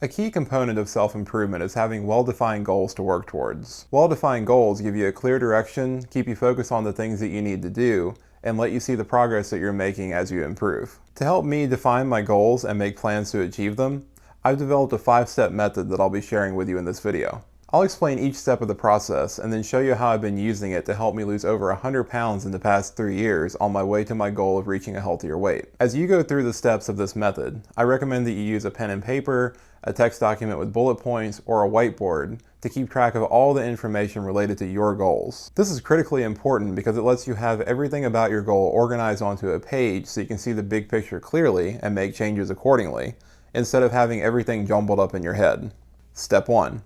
A key component of self-improvement is having well-defined goals to work towards. Well-defined goals give you a clear direction, keep you focused on the things that you need to do, and let you see the progress that you're making as you improve. To help me define my goals and make plans to achieve them, I've developed a 5-step method that I'll be sharing with you in this video. I'll explain each step of the process and then show you how I've been using it to help me lose over 100 pounds in the past 3 years on my way to my goal of reaching a healthier weight. As you go through the steps of this method, I recommend that you use a pen and paper, a text document with bullet points, or a whiteboard to keep track of all the information related to your goals. This is critically important because it lets you have everything about your goal organized onto a page so you can see the big picture clearly and make changes accordingly, instead of having everything jumbled up in your head. Step 1.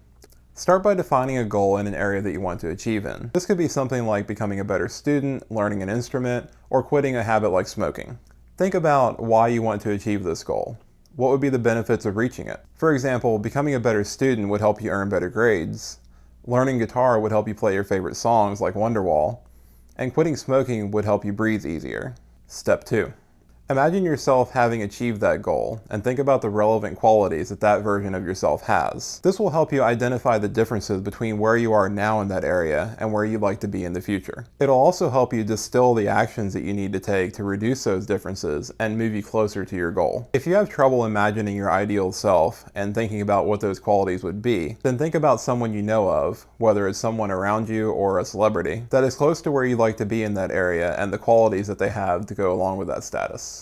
Start by defining a goal in an area that you want to achieve in. This could be something like becoming a better student, learning an instrument, or quitting a habit like smoking. Think about why you want to achieve this goal. What would be the benefits of reaching it? For example, becoming a better student would help you earn better grades. Learning guitar would help you play your favorite songs like Wonderwall. And quitting smoking would help you breathe easier. Step 2. Imagine yourself having achieved that goal and think about the relevant qualities that that version of yourself has. This will help you identify the differences between where you are now in that area and where you'd like to be in the future. It'll also help you distill the actions that you need to take to reduce those differences and move you closer to your goal. If you have trouble imagining your ideal self and thinking about what those qualities would be, then think about someone you know of, whether it's someone around you or a celebrity, that is close to where you'd like to be in that area and the qualities that they have to go along with that status.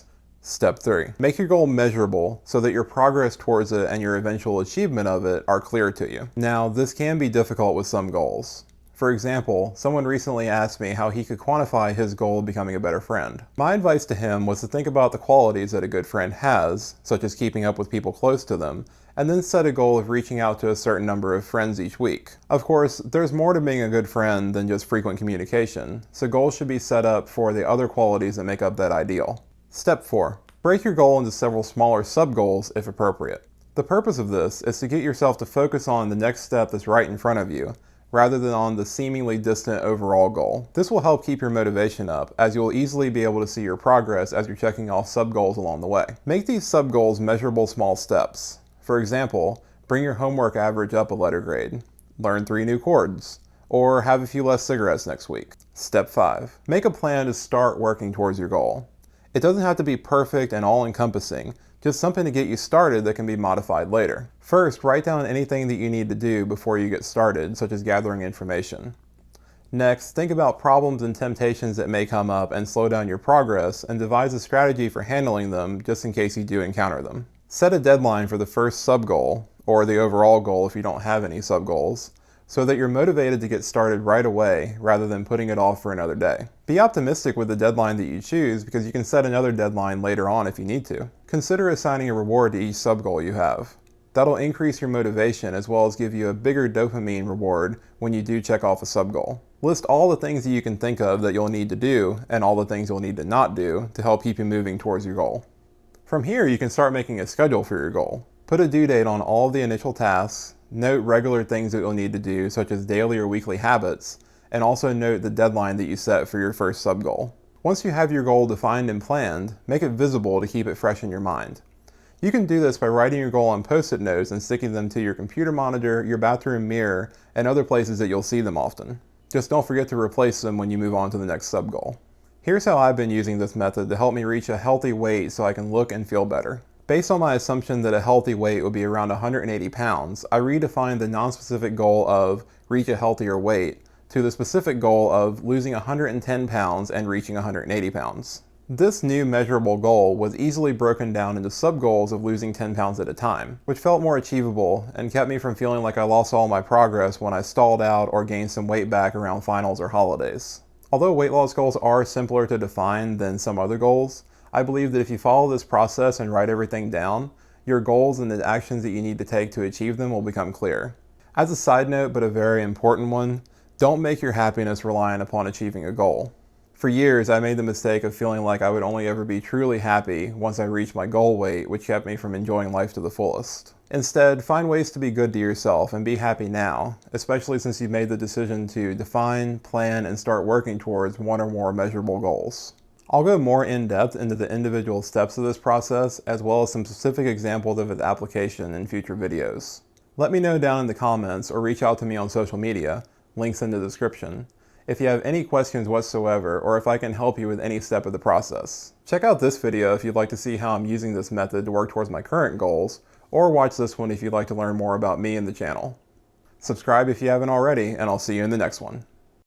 Step 3. Make your goal measurable so that your progress towards it and your eventual achievement of it are clear to you. Now, this can be difficult with some goals. For example, someone recently asked me how he could quantify his goal of becoming a better friend. My advice to him was to think about the qualities that a good friend has, such as keeping up with people close to them, and then set a goal of reaching out to a certain number of friends each week. Of course, there's more to being a good friend than just frequent communication, so goals should be set up for the other qualities that make up that ideal. Step 4. Break your goal into several smaller sub-goals if appropriate. The purpose of this is to get yourself to focus on the next step that's right in front of you, rather than on the seemingly distant overall goal. This will help keep your motivation up, as you'll easily be able to see your progress as you're checking off sub-goals along the way. Make these sub-goals measurable small steps. For example, bring your homework average up a letter grade, learn 3 new chords, or have a few less cigarettes next week. Step 5. Make a plan to start working towards your goal. It doesn't have to be perfect and all-encompassing, just something to get you started that can be modified later. First, write down anything that you need to do before you get started, such as gathering information. Next, think about problems and temptations that may come up and slow down your progress, and devise a strategy for handling them just in case you do encounter them. Set a deadline for the first sub-goal, or the overall goal if you don't have any sub-goals, so that you're motivated to get started right away rather than putting it off for another day. Be optimistic with the deadline that you choose because you can set another deadline later on if you need to. Consider assigning a reward to each sub-goal you have. That'll increase your motivation as well as give you a bigger dopamine reward when you do check off a sub-goal. List all the things that you can think of that you'll need to do and all the things you'll need to not do to help keep you moving towards your goal. From here, you can start making a schedule for your goal. Put a due date on all the initial tasks, note regular things that you'll need to do, such as daily or weekly habits, and also note the deadline that you set for your first sub-goal. Once you have your goal defined and planned, make it visible to keep it fresh in your mind. You can do this by writing your goal on post-it notes and sticking them to your computer monitor, your bathroom mirror, and other places that you'll see them often. Just don't forget to replace them when you move on to the next sub-goal. Here's how I've been using this method to help me reach a healthy weight so I can look and feel better. Based on my assumption that a healthy weight would be around 180 pounds, I redefined the non-specific goal of reach a healthier weight to the specific goal of losing 110 pounds and reaching 180 pounds. This new measurable goal was easily broken down into sub-goals of losing 10 pounds at a time, which felt more achievable and kept me from feeling like I lost all my progress when I stalled out or gained some weight back around finals or holidays. Although weight loss goals are simpler to define than some other goals, I believe that if you follow this process and write everything down, your goals and the actions that you need to take to achieve them will become clear. As a side note, but a very important one, don't make your happiness reliant upon achieving a goal. For years, I made the mistake of feeling like I would only ever be truly happy once I reached my goal weight, which kept me from enjoying life to the fullest. Instead, find ways to be good to yourself and be happy now, especially since you've made the decision to define, plan, and start working towards one or more measurable goals. I'll go more in depth into the individual steps of this process, as well as some specific examples of its application in future videos. Let me know down in the comments or reach out to me on social media, links in the description, if you have any questions whatsoever or if I can help you with any step of the process. Check out this video if you'd like to see how I'm using this method to work towards my current goals, or watch this one if you'd like to learn more about me and the channel. Subscribe if you haven't already, and I'll see you in the next one.